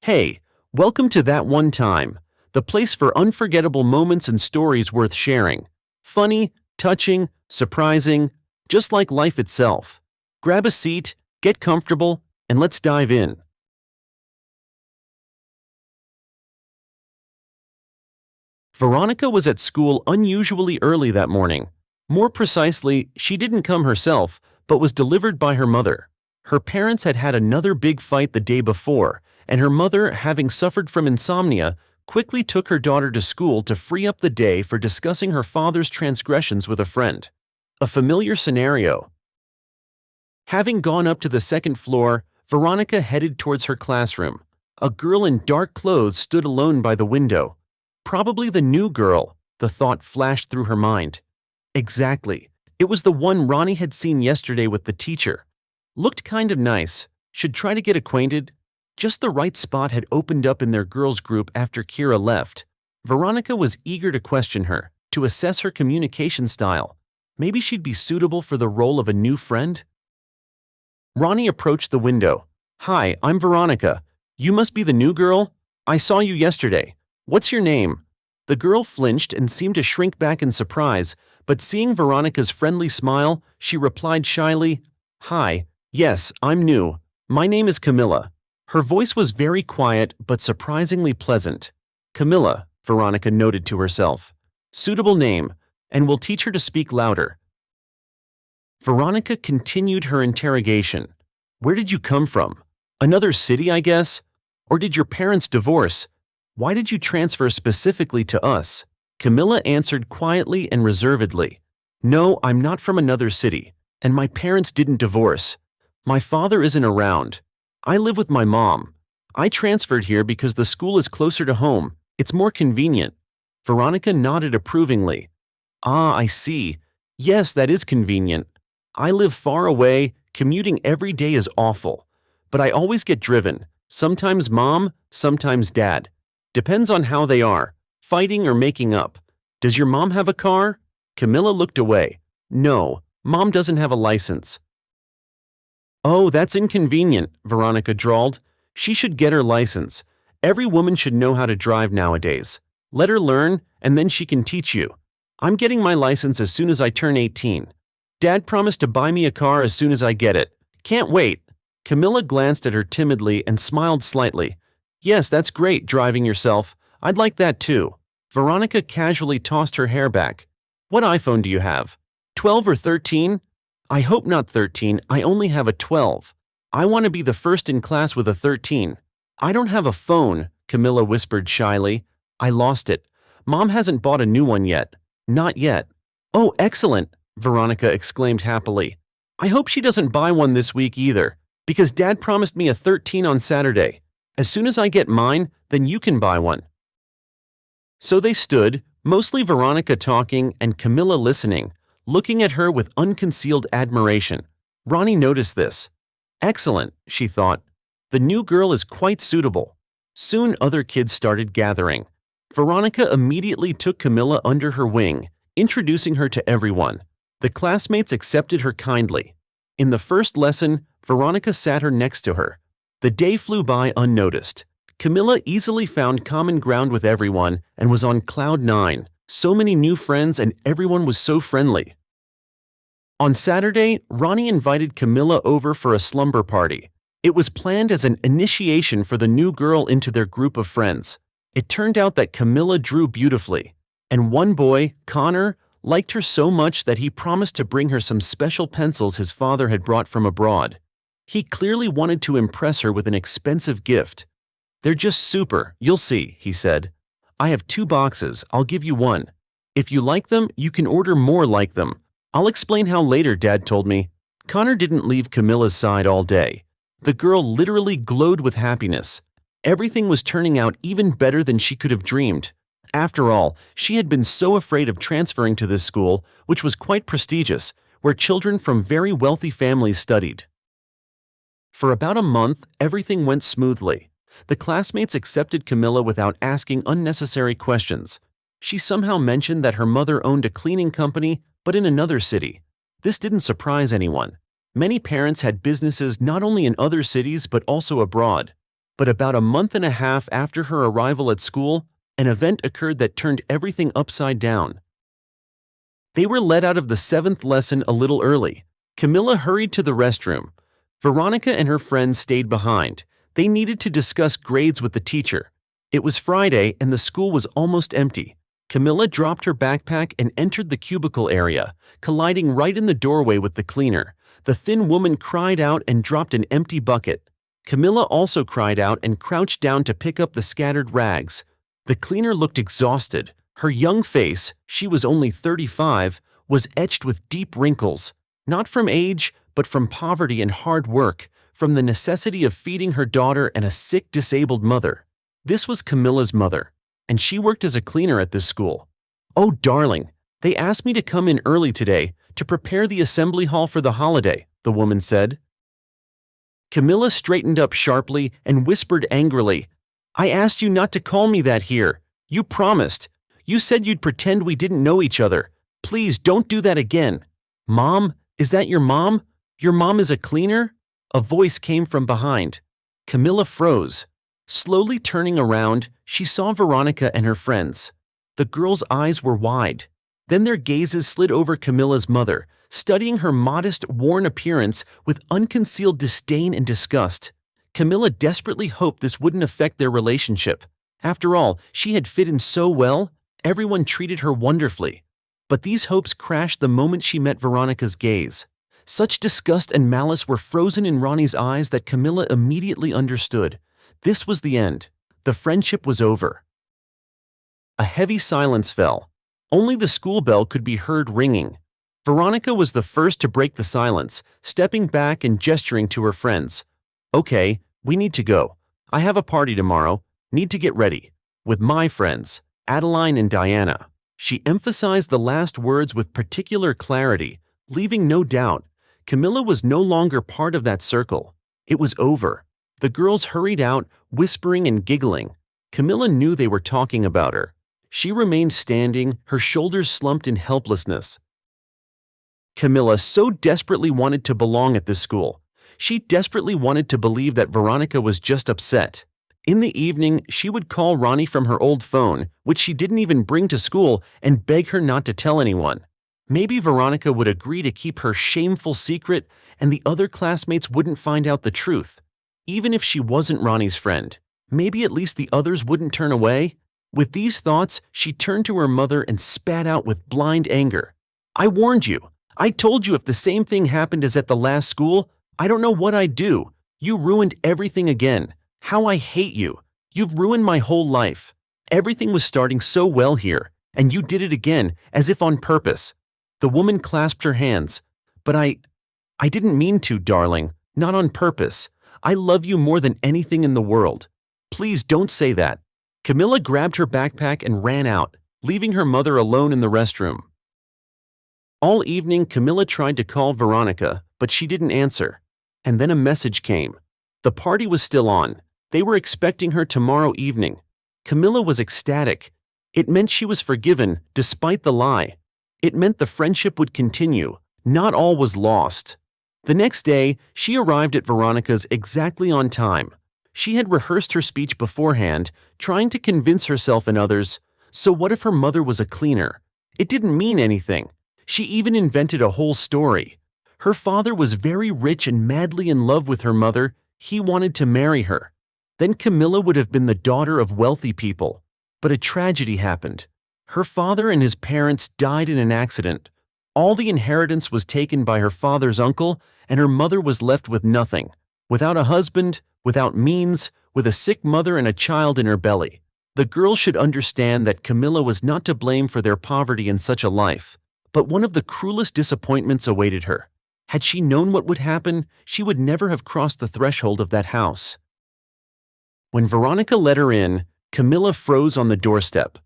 Hey, welcome to That One Time, the place for unforgettable moments and stories worth sharing. Funny, touching, surprising, just like life itself. Grab a seat, get comfortable, and let's dive in. Veronica was at school unusually early that morning. More precisely, she didn't come herself, but was delivered by her mother. Her parents had had another big fight the day before, and her mother, having suffered from insomnia, quickly took her daughter to school to free up the day for discussing her father's transgressions with a friend. A familiar scenario. Having gone up to the second floor, Veronica headed towards her classroom. A girl in dark clothes stood alone by the window. Probably the new girl, the thought flashed through her mind. Exactly. It was the one Ronnie had seen yesterday with the teacher. Looked kind of nice. Should try to get acquainted. Just the right spot had opened up in their girls' group after Kira left. Veronica was eager to question her, to assess her communication style. Maybe she'd be suitable for the role of a new friend? Ronnie approached the window. "Hi, I'm Veronica. You must be the new girl? I saw you yesterday. What's your name?" The girl flinched and seemed to shrink back in surprise, but seeing Veronica's friendly smile, she replied shyly, "Hi, yes, I'm new. My name is Camilla." Her voice was very quiet but surprisingly pleasant. "Camilla," Veronica noted to herself. "Suitable name, and we'll teach her to speak louder." Veronica continued her interrogation. "Where did you come from? Another city, I guess? Or did your parents divorce? Why did you transfer specifically to us?" Camilla answered quietly and reservedly. "No, I'm not from another city, and my parents didn't divorce. My father isn't around. I live with my mom. I transferred here because the school is closer to home. It's more convenient." Veronica nodded approvingly. "Ah, I see. Yes, that is convenient. I live far away, commuting every day is awful. But I always get driven, sometimes mom, sometimes dad. Depends on how they are, fighting or making up. Does your mom have a car?" Camilla looked away. "No, mom doesn't have a license." "Oh, that's inconvenient," Veronica drawled. "She should get her license. Every woman should know how to drive nowadays. Let her learn, and then she can teach you. I'm getting my license as soon as I turn 18. Dad promised to buy me a car as soon as I get it. Can't wait." Camilla glanced at her timidly and smiled slightly. "Yes, that's great, driving yourself. I'd like that too." Veronica casually tossed her hair back. "What iPhone do you have? 12 or 13? I hope not 13, I only have a 12. I want to be the first in class with a 13. "I don't have a phone," Camilla whispered shyly. "I lost it. Mom hasn't bought a new one yet. Not yet." "Oh, excellent," Veronica exclaimed happily. "I hope she doesn't buy one this week either, because Dad promised me a 13 on Saturday. As soon as I get mine, then you can buy one." So they stood, mostly Veronica talking and Camilla listening, looking at her with unconcealed admiration. Ronnie noticed this. "Excellent," she thought. "The new girl is quite suitable." Soon other kids started gathering. Veronica immediately took Camilla under her wing, introducing her to everyone. The classmates accepted her kindly. In the first lesson, Veronica sat her next to her. The day flew by unnoticed. Camilla easily found common ground with everyone and was on cloud nine. So many new friends and everyone was so friendly. On Saturday, Ronnie invited Camilla over for a slumber party. It was planned as an initiation for the new girl into their group of friends. It turned out that Camilla drew beautifully, and one boy, Connor, liked her so much that he promised to bring her some special pencils his father had brought from abroad. He clearly wanted to impress her with an expensive gift. "They're just super, you'll see," he said. "I have 2 boxes, I'll give you one. If you like them, you can order more like them. I'll explain how later," Dad told me. Connor didn't leave Camilla's side all day. The girl literally glowed with happiness. Everything was turning out even better than she could have dreamed. After all, she had been so afraid of transferring to this school, which was quite prestigious, where children from very wealthy families studied. For about a month, everything went smoothly. The classmates accepted Camilla without asking unnecessary questions. She somehow mentioned that her mother owned a cleaning company, but in another city. This didn't surprise anyone. Many parents had businesses not only in other cities but also abroad. But about a month and a half after her arrival at school, an event occurred that turned everything upside down. They were let out of the 7th lesson a little early. Camilla hurried to the restroom. Veronica and her friends stayed behind. They needed to discuss grades with the teacher. It was Friday and the school was almost empty. Camilla dropped her backpack and entered the cubicle area, colliding right in the doorway with the cleaner. The thin woman cried out and dropped an empty bucket. Camilla also cried out and crouched down to pick up the scattered rags. The cleaner looked exhausted. Her young face, she was only 35, was etched with deep wrinkles, not from age, but from poverty and hard work, from the necessity of feeding her daughter and a sick, disabled mother. This was Camilla's mother, and she worked as a cleaner at this school. "Oh, darling, they asked me to come in early today to prepare the assembly hall for the holiday," the woman said. Camilla straightened up sharply and whispered angrily, "I asked you not to call me that here. You promised. You said you'd pretend we didn't know each other. Please don't do that again." "Mom, is that your mom? Your mom is a cleaner?" A voice came from behind. Camilla froze. Slowly turning around, she saw Veronica and her friends. The girls' eyes were wide. Then their gazes slid over Camilla's mother, studying her modest, worn appearance with unconcealed disdain and disgust. Camilla desperately hoped this wouldn't affect their relationship. After all, she had fit in so well, everyone treated her wonderfully. But these hopes crashed the moment she met Veronica's gaze. Such disgust and malice were frozen in Ronnie's eyes that Camilla immediately understood. This was the end. The friendship was over. A heavy silence fell. Only the school bell could be heard ringing. Veronica was the first to break the silence, stepping back and gesturing to her friends. "Okay, we need to go. I have a party tomorrow. Need to get ready. With my friends, Adeline and Diana." She emphasized the last words with particular clarity, leaving no doubt. Camilla was no longer part of that circle. It was over. The girls hurried out, whispering and giggling. Camilla knew they were talking about her. She remained standing, her shoulders slumped in helplessness. Camilla so desperately wanted to belong at this school. She desperately wanted to believe that Veronica was just upset. In the evening, she would call Ronnie from her old phone, which she didn't even bring to school, and beg her not to tell anyone. Maybe Veronica would agree to keep her shameful secret and the other classmates wouldn't find out the truth. Even if she wasn't Ronnie's friend, maybe at least the others wouldn't turn away. With these thoughts, she turned to her mother and spat out with blind anger. "I warned you. I told you if the same thing happened as at the last school, I don't know what I'd do. You ruined everything again. How I hate you. You've ruined my whole life. Everything was starting so well here, and you did it again, as if on purpose." The woman clasped her hands. "But I didn't mean to, darling. Not on purpose. I love you more than anything in the world. Please don't say that." Camilla grabbed her backpack and ran out, leaving her mother alone in the restroom. All evening, Camilla tried to call Veronica, but she didn't answer. And then a message came. The party was still on. They were expecting her tomorrow evening. Camilla was ecstatic. It meant she was forgiven, despite the lie. It meant the friendship would continue. Not all was lost. The next day, she arrived at Veronica's exactly on time. She had rehearsed her speech beforehand, trying to convince herself and others. So what if her mother was a cleaner? It didn't mean anything. She even invented a whole story. Her father was very rich and madly in love with her mother. He wanted to marry her. Then Camilla would have been the daughter of wealthy people. But a tragedy happened. Her father and his parents died in an accident. All the inheritance was taken by her father's uncle, and her mother was left with nothing. Without a husband, without means, with a sick mother and a child in her belly. The girl should understand that Camilla was not to blame for their poverty in such a life. But one of the cruelest disappointments awaited her. Had she known what would happen, she would never have crossed the threshold of that house. When Veronica let her in, Camilla froze on the doorstep.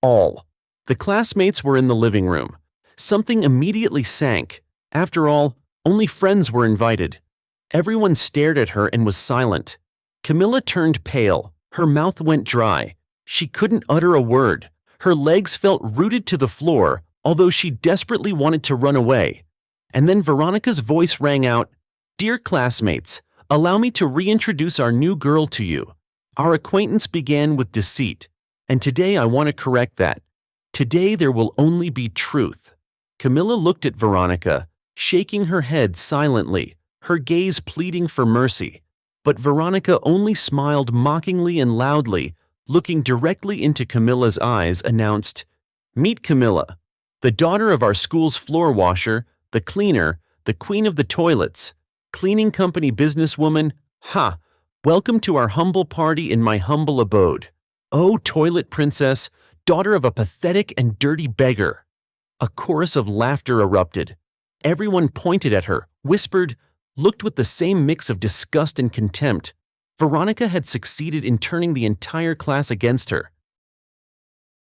The classmates were in the living room. Something immediately sank. After all, only friends were invited. Everyone stared at her and was silent. Camilla turned pale. Her mouth went dry. She couldn't utter a word. Her legs felt rooted to the floor, although she desperately wanted to run away. And then Veronica's voice rang out, "Dear classmates, Allow me to reintroduce our new girl to you. Our acquaintance began with deceit, and today I want to correct that. Today there will only be truth." Camilla looked at Veronica, shaking her head silently, her gaze pleading for mercy. But Veronica only smiled mockingly and loudly, looking directly into Camilla's eyes, announced, "Meet Camilla, the daughter of our school's floor washer, the cleaner, the queen of the toilets, cleaning company businesswoman. Ha! Welcome to our humble party in my humble abode. Oh, toilet princess, daughter of a pathetic and dirty beggar." A chorus of laughter erupted. Everyone pointed at her, whispered, looked with the same mix of disgust and contempt. Veronica had succeeded in turning the entire class against her.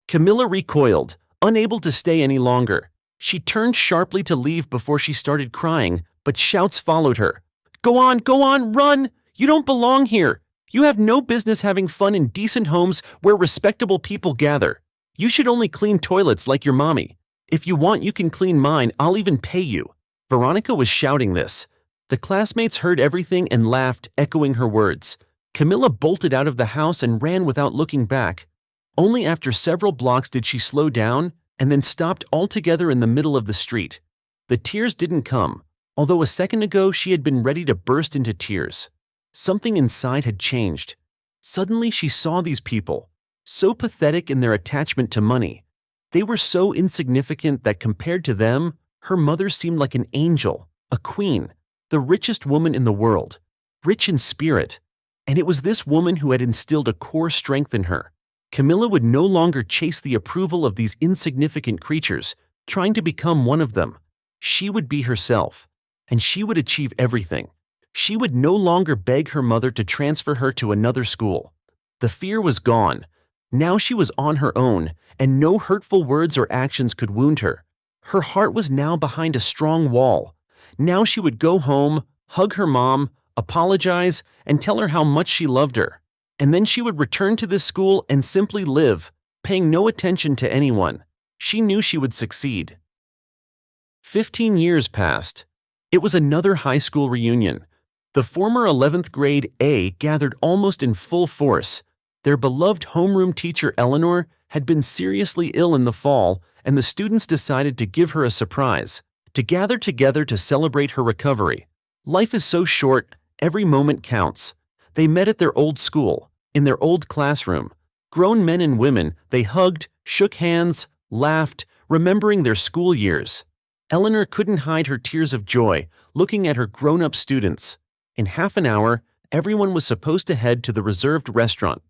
Camilla recoiled, unable to stay any longer. She turned sharply to leave before she started crying, but shouts followed her. Go on, run! You don't belong here! You have no business having fun in decent homes where respectable people gather. You should only clean toilets like your mommy. If you want, you can clean mine, I'll even pay you." Veronica was shouting this. The classmates heard everything and laughed, echoing her words. Camilla bolted out of the house and ran without looking back. Only after several blocks did she slow down and then stopped altogether in the middle of the street. The tears didn't come, although a second ago she had been ready to burst into tears. Something inside had changed. Suddenly she saw these people, so pathetic in their attachment to money. They were so insignificant that compared to them, her mother seemed like an angel, a queen, the richest woman in the world, rich in spirit. And it was this woman who had instilled a core strength in her. Camilla would no longer chase the approval of these insignificant creatures, trying to become one of them. She would be herself, and she would achieve everything. She would no longer beg her mother to transfer her to another school. The fear was gone. Now she was on her own, and no hurtful words or actions could wound her. Her heart was now behind a strong wall. Now she would go home, hug her mom, apologize, and tell her how much she loved her. And then she would return to this school and simply live, paying no attention to anyone. She knew she would succeed. 15 years passed. It was another high school reunion. The former 11th grade A gathered almost in full force. Their beloved homeroom teacher Eleanor had been seriously ill in the fall, and the students decided to give her a surprise, to gather together to celebrate her recovery. Life is so short, every moment counts. They met at their old school, in their old classroom. Grown men and women, they hugged, shook hands, laughed, remembering their school years. Eleanor couldn't hide her tears of joy, looking at her grown-up students. In half an hour, everyone was supposed to head to the reserved restaurant.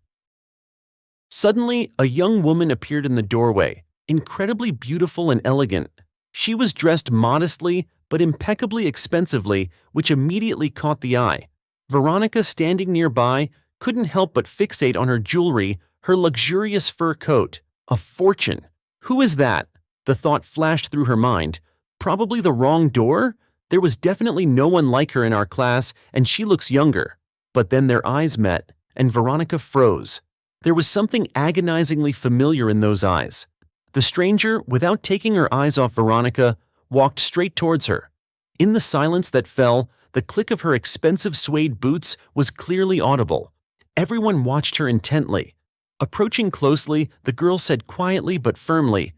Suddenly, a young woman appeared in the doorway, incredibly beautiful and elegant. She was dressed modestly but impeccably expensively, which immediately caught the eye. Veronica, standing nearby, couldn't help but fixate on her jewelry, her luxurious fur coat. A fortune! Who is that? The thought flashed through her mind. Probably the wrong door? There was definitely no one like her in our class, and she looks younger. But then their eyes met, and Veronica froze. There was something agonizingly familiar in those eyes. The stranger, without taking her eyes off Veronica, walked straight towards her. In the silence that fell, the click of her expensive suede boots was clearly audible. Everyone watched her intently. Approaching closely, the girl said quietly but firmly,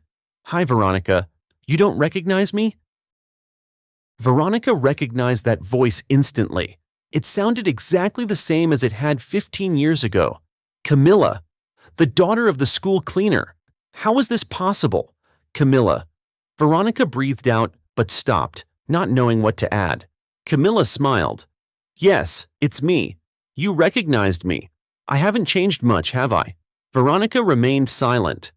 "Hi, Veronica. You don't recognize me?" Veronica recognized that voice instantly. It sounded exactly the same as it had 15 years ago. Camilla, the daughter of the school cleaner. How was this possible? Camilla. Veronica breathed out, but stopped, not knowing what to add. Camilla smiled. Yes, it's me. You recognized me. I haven't changed much, have I? Veronica remained silent.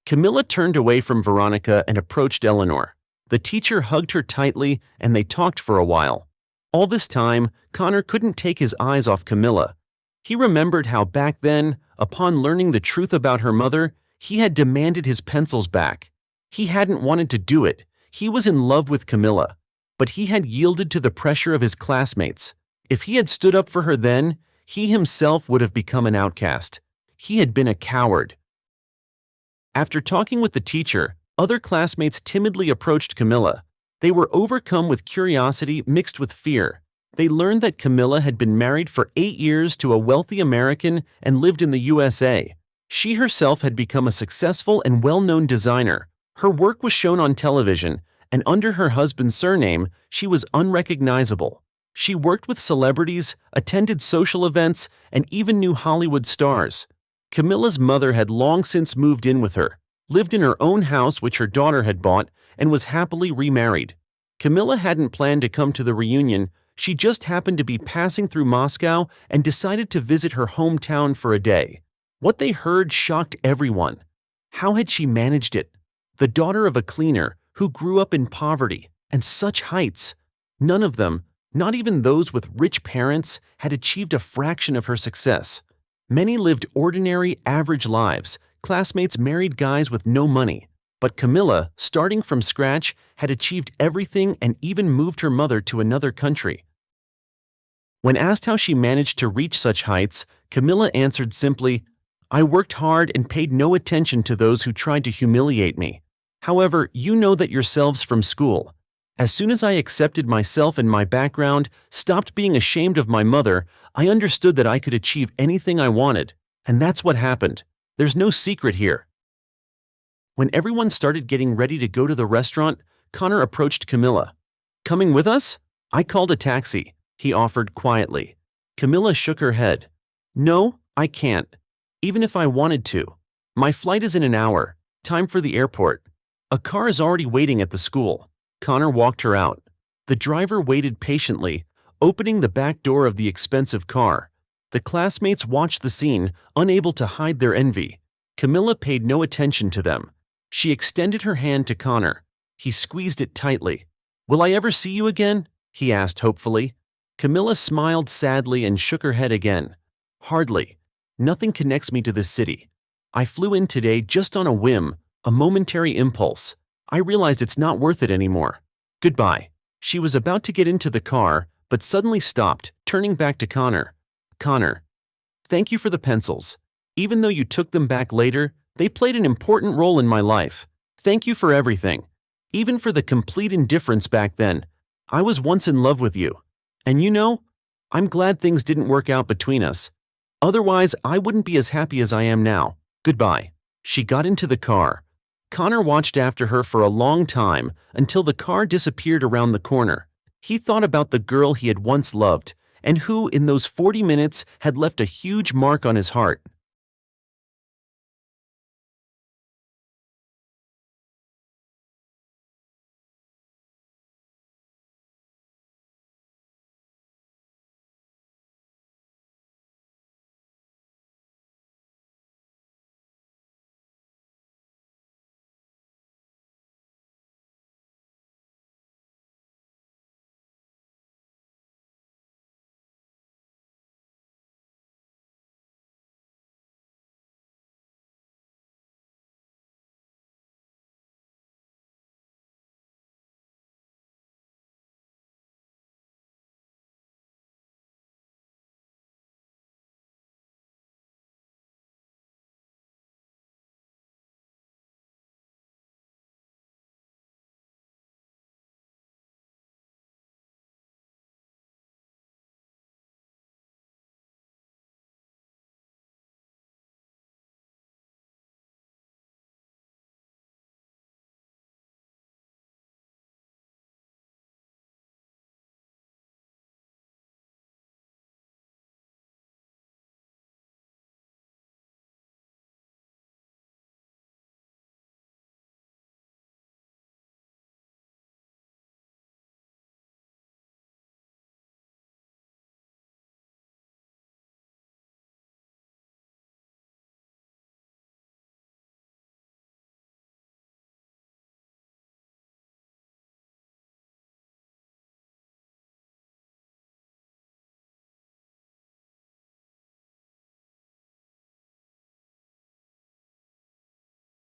Camilla turned away from Veronica and approached Eleanor. The teacher hugged her tightly, and they talked for a while. All this time, Connor couldn't take his eyes off Camilla. He remembered how back then, upon learning the truth about her mother, he had demanded his pencils back. He hadn't wanted to do it. He was in love with Camilla. But he had yielded to the pressure of his classmates. If he had stood up for her then, he himself would have become an outcast. He had been a coward. After talking with the teacher, other classmates timidly approached Camilla. They were overcome with curiosity mixed with fear. They learned that Camilla had been married for 8 years to a wealthy American and lived in the USA. She herself had become a successful and well-known designer. Her work was shown on television, and under her husband's surname, she was unrecognizable. She worked with celebrities, attended social events, and even knew Hollywood stars. Camilla's mother had long since moved in with her, lived in her own house which her daughter had bought, and was happily remarried. Camilla hadn't planned to come to the reunion. She just happened to be passing through Moscow and decided to visit her hometown for a day. What they heard shocked everyone. How had she managed it? The daughter of a cleaner who grew up in poverty, and such heights. None of them, not even those with rich parents, had achieved a fraction of her success. Many lived ordinary, average lives, classmates married guys with no money. But Camilla, starting from scratch, had achieved everything and even moved her mother to another country. When asked how she managed to reach such heights, Camilla answered simply, "I worked hard and paid no attention to those who tried to humiliate me. However, you know that yourselves from school. As soon as I accepted myself and my background, stopped being ashamed of my mother, I understood that I could achieve anything I wanted. And that's what happened. There's no secret here." When everyone started getting ready to go to the restaurant, Connor approached Camilla. "Coming with us?" "I called a taxi," he offered quietly. Camilla shook her head. "No, I can't. Even if I wanted to. My flight is in an hour. Time for the airport. A car is already waiting at the school." Connor walked her out. The driver waited patiently, opening the back door of the expensive car. The classmates watched the scene, unable to hide their envy. Camilla paid no attention to them. She extended her hand to Connor. He squeezed it tightly. "Will I ever see you again?" he asked hopefully. Camilla smiled sadly and shook her head again. "Hardly. Nothing connects me to this city. I flew in today just on a whim, a momentary impulse. I realized it's not worth it anymore. Goodbye." She was about to get into the car, but suddenly stopped, turning back to Connor. "Connor, thank you for the pencils. Even though you took them back later, they played an important role in my life. Thank you for everything. Even for the complete indifference back then. I was once in love with you. And you know, I'm glad things didn't work out between us. Otherwise, I wouldn't be as happy as I am now. Goodbye." She got into the car. Connor watched after her for a long time until the car disappeared around the corner. He thought about the girl he had once loved and who, in those 40 minutes, had left a huge mark on his heart.